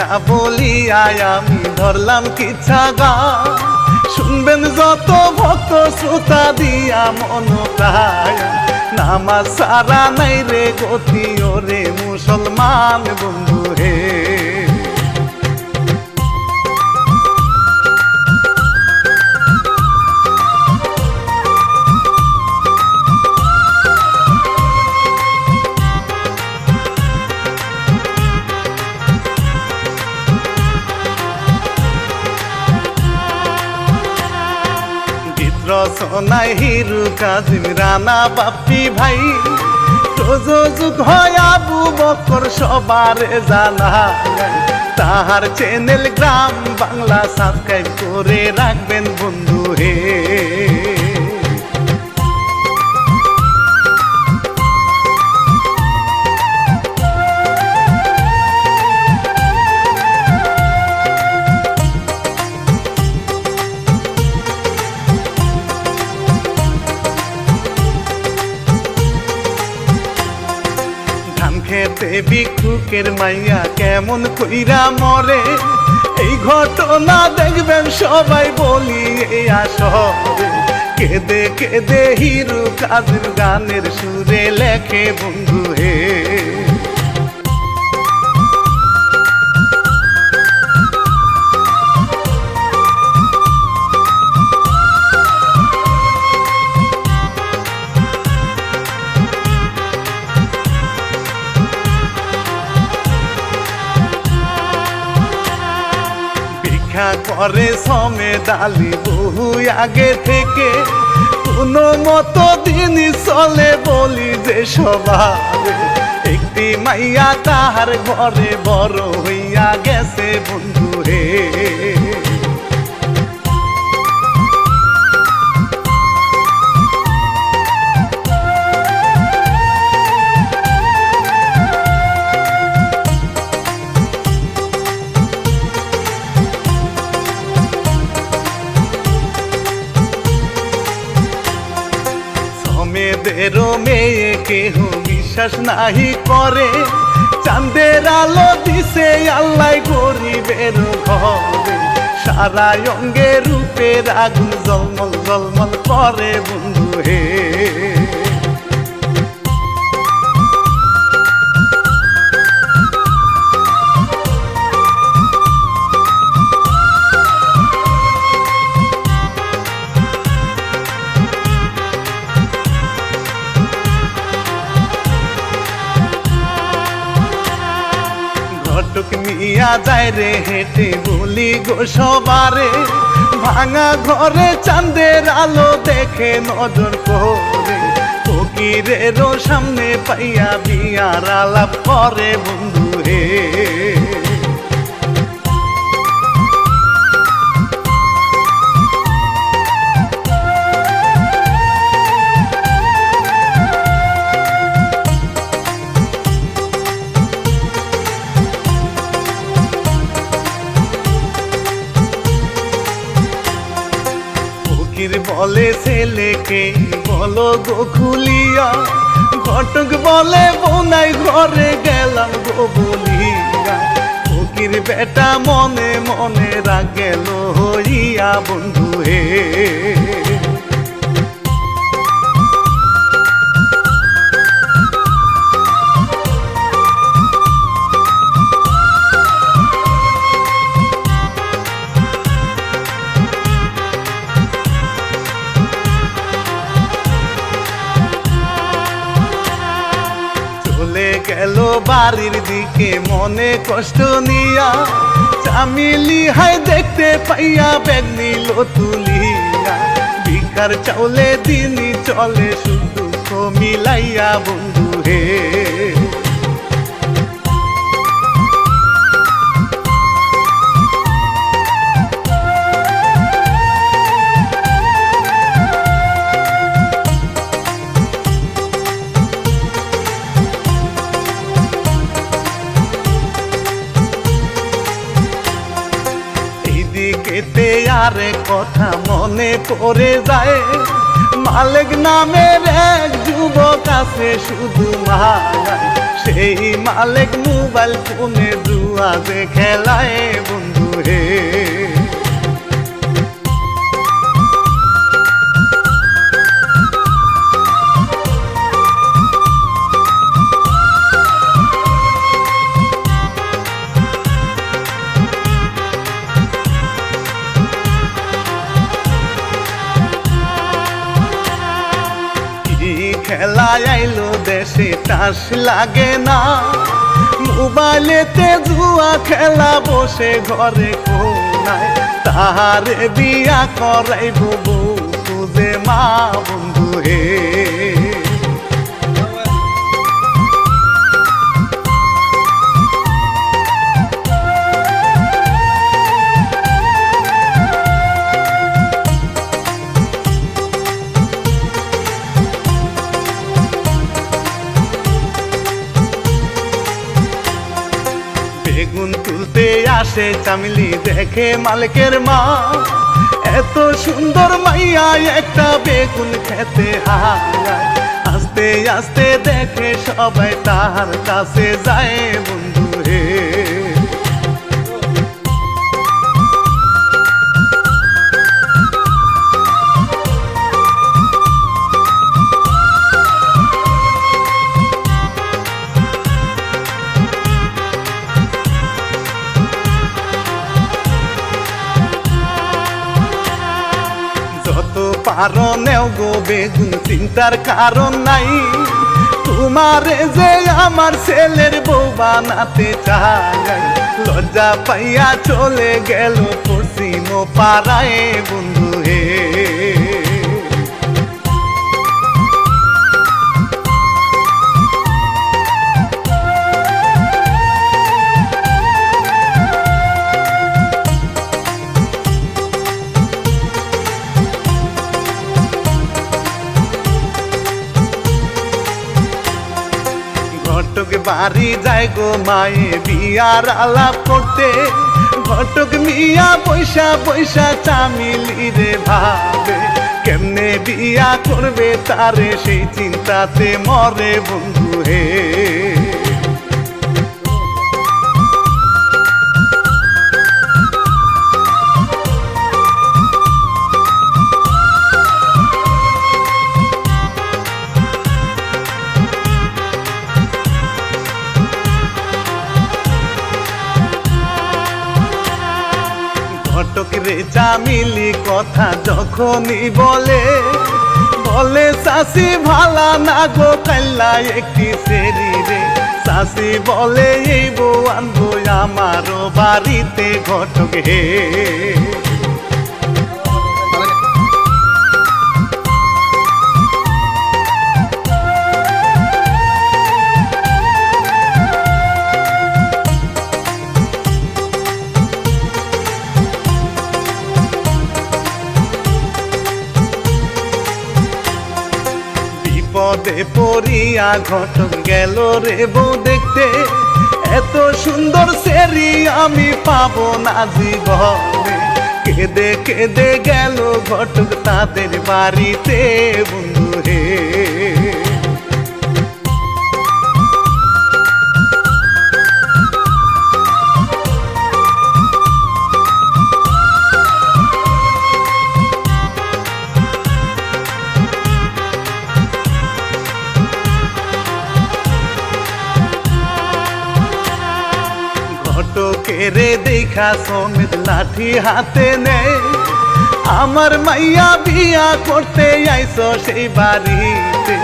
বইলা বলিয়া আমি ধরলাম কিচ্ছা গান, শুনবেন যত ভক্ত শ্রোতা দিয়া মন প্রায়। নামাজ সারা নাই রে গতি ওরে মুসলমান বন্ধু হে। রচনায় হিরু কাজিম রানা বাপ্পি ভাই, প্রযোজক হয় আবু বকর সবার জানা। তাহার চ্যানেল গ্রাম বাংলা সাবস্ক্রাইব করে রাখবেন বন্ধু হে। খেতে ভিক্ষুকের মাইয়া কেমন কইরা মরে, এই ঘটনা দেখবেন সবাই বলি আসরে। কেঁদে কেঁদে হিরু কাজিম গানের সুরে লেখে বন্ধু হে। করে সমেত আলী বহু আগে থেকে, কোনো মতো দিন চলে বলি যে স্বভাবে। একটি মাইয়া তাহার ঘরে বড় হইয়া গেছে বন্ধু হে। মেয়েদেরও মেয়ে কেহ বিশ্বাস নাহি করে, চাঁদের আলো দিছে আল্লাহ গরিবের ঘরে। সারা অঙ্গে রূপের আগুন জলমল জলমল করে বন্ধু হে। মিয়া যায় রে হেঁটে বলি গো সবারে, ভাঙা ঘরে চাঁদের আলো দেখে নজর করে। ফকিরেরও সামনে পাইয়া বিয়ার আলাপ করে বন্ধু হে। বলে ছেলেকে বলো গো খুলিয়া, ঘটক বলে বোনাই ঘরে গেলাম গো বলিয়া। ফকির বেটা মনে মনে রাগ গেল হইয়া বন্ধু হে। গেল বাড়ির দিকে মনে কষ্ট নিয়া, চামিলি হাই দেখতে পাইয়া ব্যাগ নিল তুলিয়া। ভিখার চাউলে দিনই চলে শুধু মিলাইয়া বন্ধু হে। এতে আরে কথা মনে পড়ে যায়, মালিক নামের এক যুবক আছে বাসে শুধু মালাই, সেই মালিক মোবাইল ফোনে জুয়া যে খেলায় বন্ধু হে। খেলায় আইলো দেশে তাস লাগে না, মোবাইলেতে জুয়া খেলা বসে ঘরে কোনায়, তাহারে বিয়া করাইব বউ খুঁজে মা বন্ধু হে। বেগুন তুলতে আসে চামিলি দেখে মালিকের মা, এত সুন্দর মাইয়া একটা বেগুন খেতে হারায়, আস্তে আস্তে দেখে সবাই তার কাছে যায় বন্ধু হে। পারো নেও গো বেগুন, চিন্তার কারণ নাই, তোমারে যে আমার ছেলের বউ বানাতে চাই, লজ্জা পাইয়া চলে গেল পশ্চিম পাড়ায় বন্ধু হে। ঘটক বাড়ি যায় গো মায়ে বিয়ার আলাপ করতে, ঘটক মিয়া পয়সা পয়সা চামিলি রে ভাবে, কেমনে বিয়া করবে তারে সেই চিন্তাতে মরে বন্ধু হে। ঘটক রে চামিলি কথা যখনই বলে, বলে চাষি ভালা না গো কাল্লা একটি সেরি রে, চাষি বলে এই বউ আনবো আমারও বাড়িতে ঘটক হে। বিপদে পড়িয়া ঘটক গেল রে বউ দেখতে, এত সুন্দর সেরি আমি পাবো না জীবনে, কেঁদে কেঁদে গেল ঘটক তাদের বাড়িতে বন্ধু হে। ঘটকেরে দেখা সমেত লাঠি হাতে নেয়, আমার মাইয়া বিয়া করতে আইছো সেই বাড়িতে,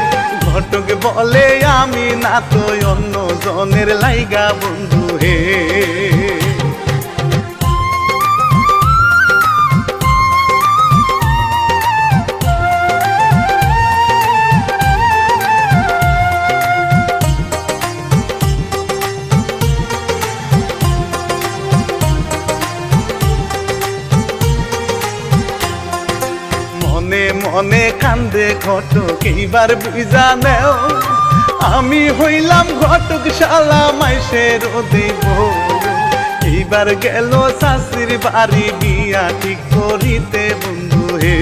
ঘটক বলে আমি না তো অন্য জনের লাইগা বন্ধু হে। মনে মনে কান্দে ঘটক এইবার বুঝা নেও, আমি হইলাম ঘটক শালা মাইসের দেব, এইবার গেল শাশুর বাড়ি বিয়া ঠিক করিতে বন্ধু হে।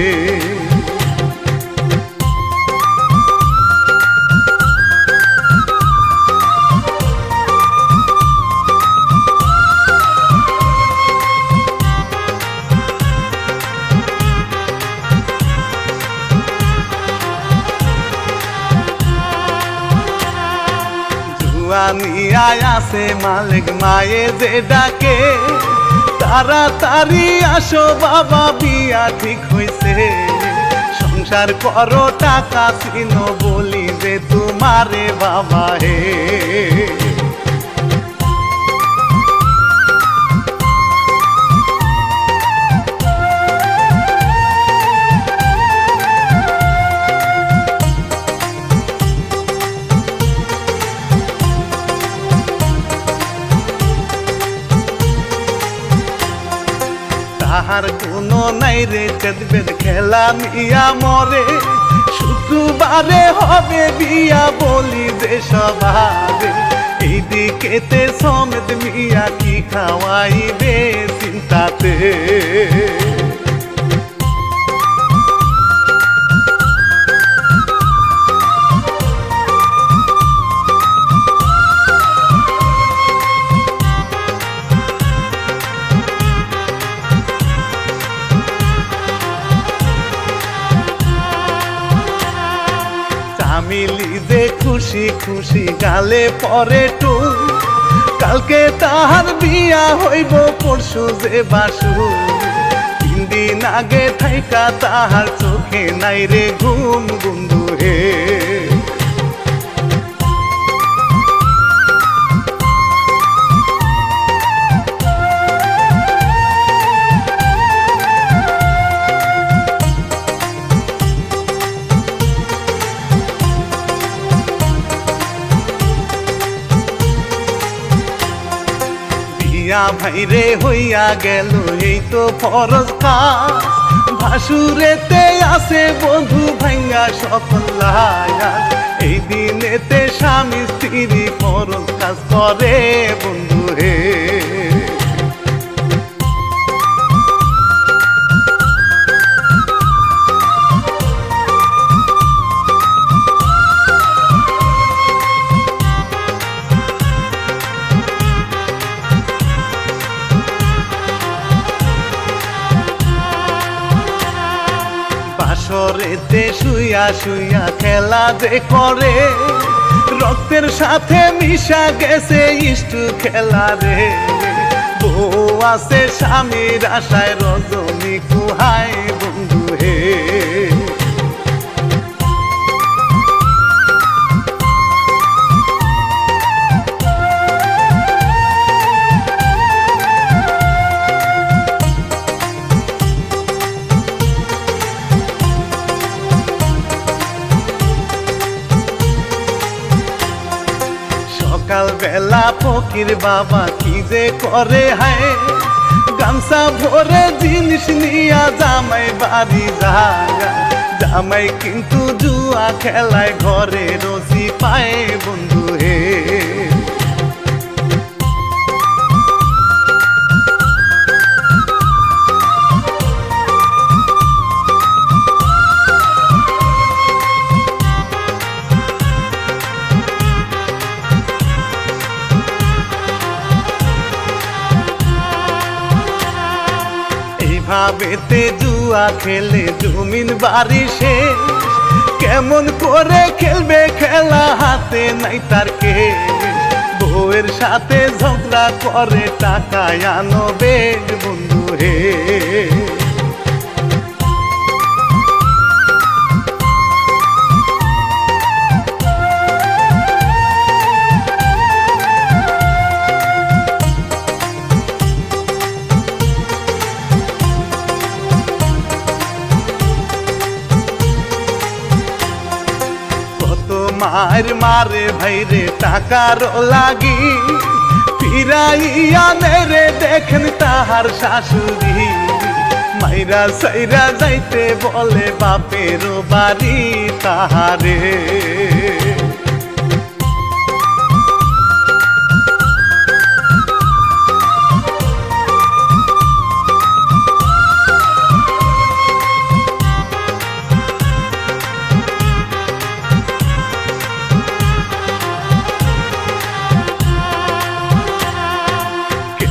দুয়া নিয়া আছে মালিক মায়ে যে ডাকে, তাড়াতাড়ি আসো বাবা বিয়া ঠিক হইছে। সংসার করো টাকা চিনো বলি যে তোমারে বাবা হে। তাহার কোনো নাই রে চেদবেদ খেলা নিয়া মরে, শুক্রবারে হবে বিয়া বলি যে সবারে। এইদিকেতে সমেত মিয়া কি খাওয়াইবে চিন্তাতে। মিলি যে খুশি খুশি গালে পরে টুল, কালকে তাহার বিয়া হইব পরশু যে বাসু। 3 দিন আগে থাইকা তাহার চোখে নাই রে ঘুম বন্ধু হে। ভাইরে হইয়া গেল এই তো ফরজ কাজ, ভাসুরেতে আছে বধু ভাঙ্গা সকল লায়াজ। এই দিনেতে স্বামী স্ত্রী ফরজ কাজ করে বন্ধু হে। বাসরেতে শুইয়া শুইয়া খেলা যে করে, রক্তের সাথে মিশা গেছে ইষ্টু খেলা রে। বউ আছে স্বামীর আশায় রজনী কুহায় বন্ধু হে। সকাল বেলা ফকির বাবা কি যে করে হায়, গামছা ভরে জিনিস নিয়া জামাই বাড়ি যায়। জামাই কিন্তু জুয়া খেলায় ঘরে রসি পায় বন্ধু হে। ভাবেতে জুয়া খেলে জমিন বাড়ি শেষ, কেমন করে খেলবে খেলা হাতে নাই তার কে। বউয়ের সাথে ঝগড়া করে টাকা আনো বেগ বন্ধু হে। মার মারে ভাইরে টাকার লাগি, ফিরাইয়া রে দেখেন তাহার শাশুড়ি। মাইরা সাইরা যাইতে বলে বাপের বাড়ি তাহারে।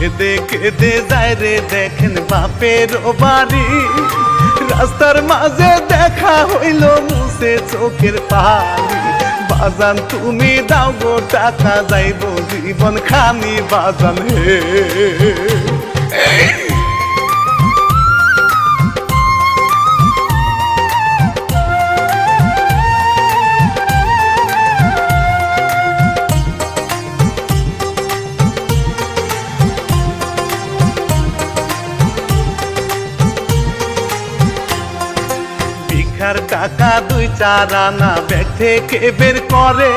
কেঁদে কেঁদে যায় রে দেখেন বাপের বাড়ি, রাস্তার মাঝে দেখা হইল মুছে চোখের পানি। বাজান তুমি দাও গো টাকা যাইব জীবন খানি বাজান হে টাকা 2-4 আনা ব্যাগ থেকে বের করে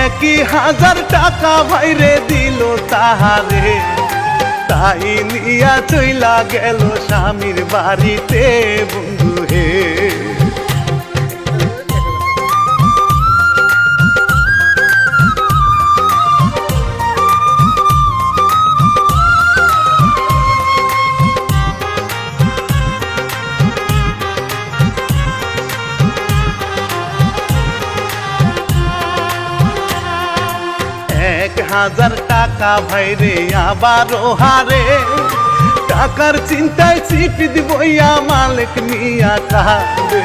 1000 টাকা ভাইরে দিল তাহারে তাই নিয়া চইলা গেল স্বামীর বাড়িতে বন্ধু হে হাজার টাকা ভাইরে আবারও হারে টাকার চিন্তায় চিপি দিবইয়া মালিক নিয়া কাঁদে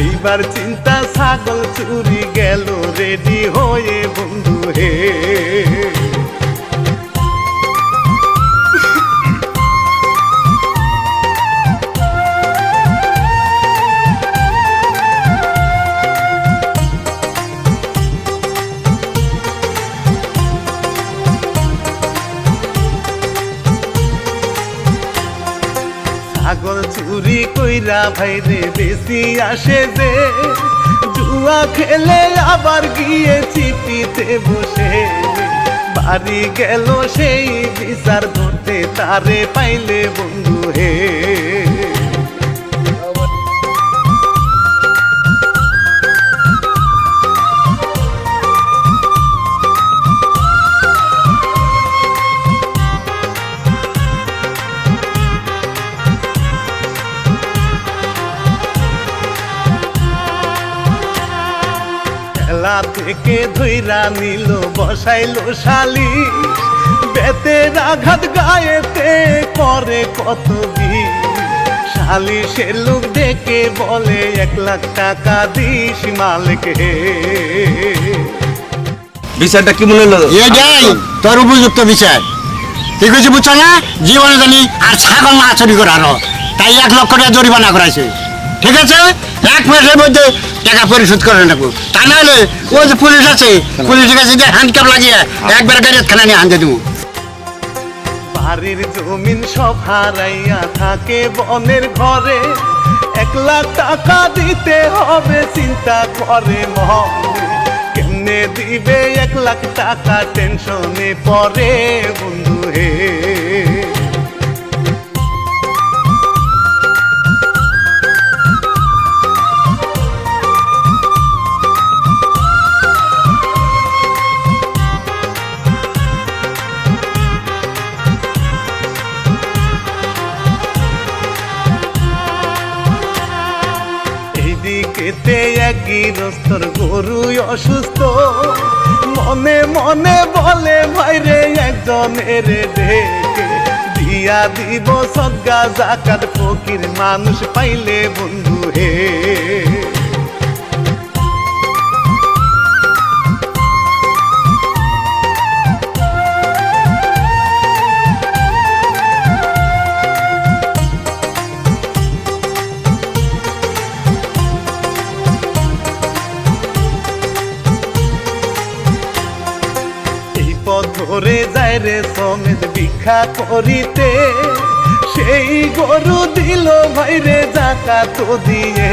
এইবার চিন্তা ছাগল চুরি গেল রেডি হয়ে বন্ধু হে ছাগল চুরি কইরা ভাইরে বেশি আসে যে জুয়া খেলে আবার গিয়ে চিপিতে বসে বাড়ি গেল সেই বিচার ধরতে তারে পাইলে বন্ধু হে থেকে ধইরা নিল বসাইলো শালি বেতের আঘাত গায়েতে করে কত শালিশের লোক ডেকে বলে 1 লাখ টাকা দিস মালিক হে বিচারটা কি মনে হলো এটাই তোর উপযুক্ত বিচার ঠিক আছে বুঝছো না জীবনে জানি আর ছাগল না চুরি করানো তাই 1 লক্ষ টাকা জরিমানা করাইছে ঠিক আছে 1 মাসের মধ্যে টাকা পরিশোধ করে নেবো তা নাহলে ওই যে পুলিশ আছে পুলিশের কাছে যে হ্যান্ডকাপ লাগিয়ে একবার গাড়ির খানা নিয়ে আনতে দেবো বাড়ির জমিন সব হারাইয়া থাকে বনের ঘরে 1 লাখ টাকা দিতে হবে চিন্তা করে মনে কেমনে দিবে 1 লাখ টাকা টেনশনে পড়ে বন্ধু হে এতে এক গৃহস্থর গরু অসুস্থ মনে মনে বলে ভাইরে একজনের ডেকে দিয়া দিব সদকা জাকাত ফকির মানুষ পাইলে বন্ধু হে ধরে যায় রে সমেত ভিক্ষা করিতে সেই গরু দিল ভাইরে জাকাত দিয়ে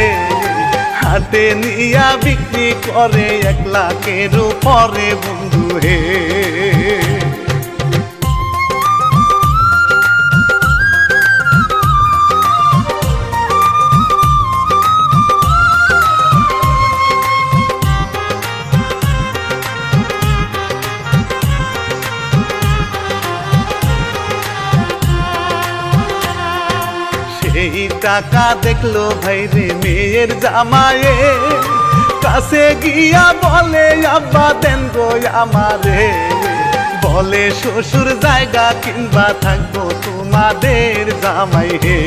হাতে নিয়া বিক্রি করে 1 লাখের উপরে বন্ধু হে এই টাকা দেখলো ভাইরে মেয়ের জামায়ে কাছে গিয়া বলে আব্বা দেন গো আমারে বলে শ্বশুর জায়গা কিংবা থাকবো তোমাদের জামাই হে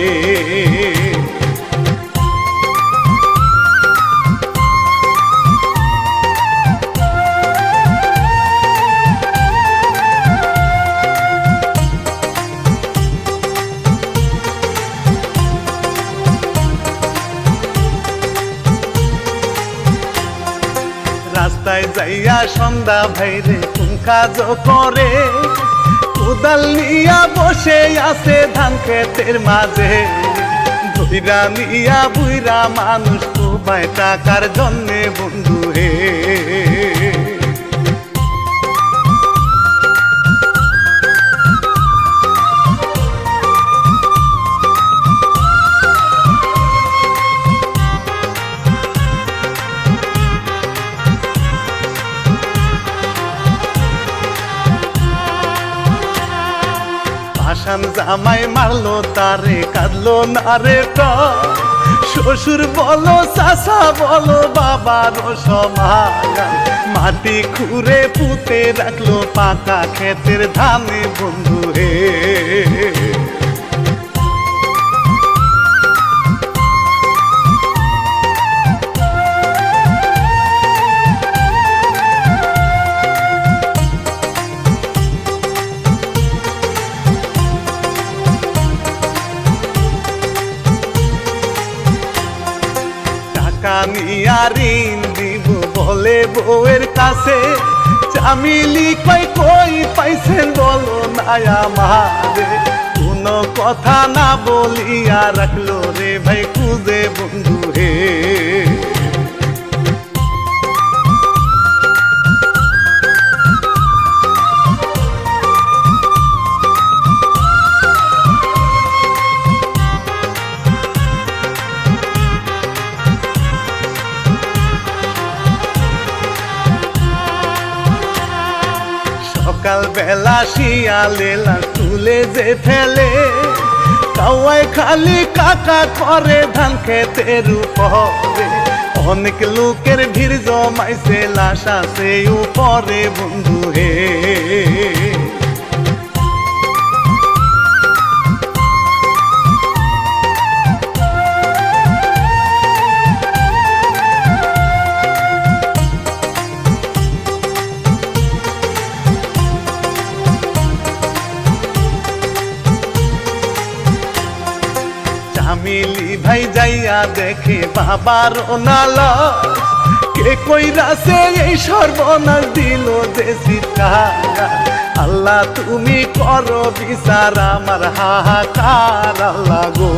দিয়া সন্ধ্যা ভাইরে কোন কাজ করে, কোদাল নিয়া বসে আছে ধান ক্ষেতের মাঝে, ধইরা নিয়া বুইরা মানুষ কোবায় টাকার জন্যে বন্ধু হে। আসান জামাই মারলো তারে কাঁদলো না রে প্রাণ, শ্বশুর বলো চাচা বলো বাবার সমাগান, মাটি খুঁড়ে পুঁতে রাখলো পাকা ক্ষেতের ধানে বন্ধু হে। নিয়া ঋণ দিব বলে বউয়ের কাছে, চামিলি কই কই পাইছেন বলো না আমারে, কোনো কথা না বলিয়া রাখলো রে ভাই খুঁজে বন্ধু হে। সকাল বেলা শিয়ালে লাশ তুলে যে ফেলে, কাওয়ায় খালি কাকা করে ধান ক্ষেতের উপরে, অনেক লোকের ভিড় জমাইছে লাশ আছে উপরে বন্ধু হে। চামিলি ভাই যাইয়া দেখে বাবার নালা, কে কইরাছে এই সর্বনাশ দিল যে চিৎকার, আল্লাহ তুমি করো বিচার আমার হাহাকার আল্লাহ গো।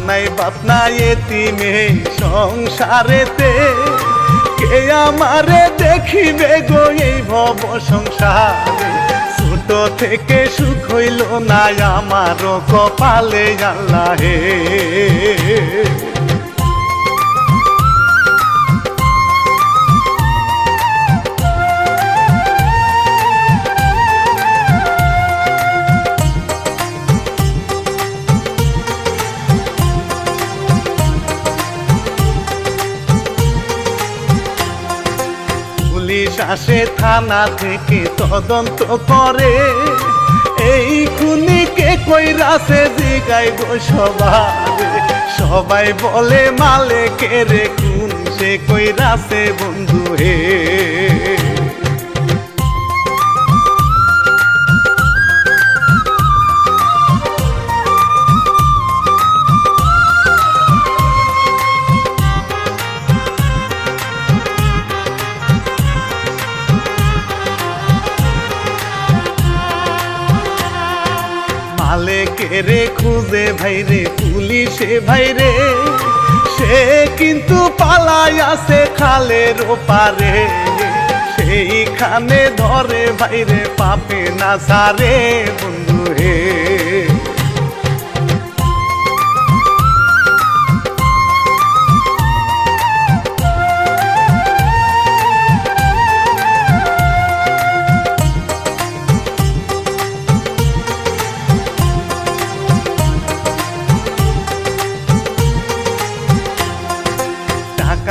নাই বাপ নাই এতিমে সংসারেতে, কে আমারে দেখিবে গো এই ভব সংসারে, ছোট থেকে সুখ হইল না আমারও কপালে আল্লাহ হে। পুলিশ আসে থানা থেকে তদন্ত করে, এই খুনিকে কইরাছে জিগাই গো সবারে, সবাই বলে মালেকে রে খুন সে কইরাছে বন্ধু হে। মালেকে রে খুঁজে ভাইরে পুলিশে ভাইরে, সে কিন্তু পালাই আছে খালের ওপারে, সেইখানে ধরে ভাইরে পাপে না সারে বন্ধু হে।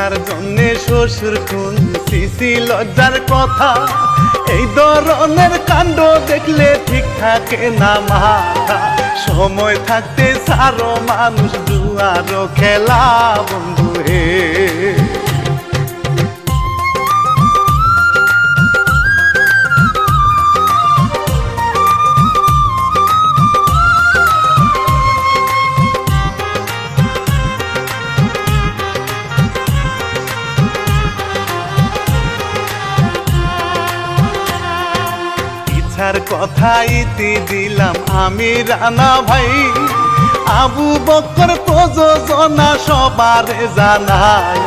টাকার জন্যে শ্বশুর খুন সিসি লজ্জার কথা এই ধরনের কাণ্ড দেখলে ঠিক থাকে না মাথা সময় থাকতে সারো মানুষ জুয়ারও খেলা বন্ধু হে ইচ্ছার কথা ইতি দিলাম আমি রানা ভাই আবু বকর প্রযোজনা সবারে জানাই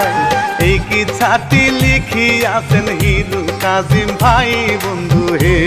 এই কি ছাটি লিখিয়াছেন হিরু কাজিম ভাই বন্ধু হে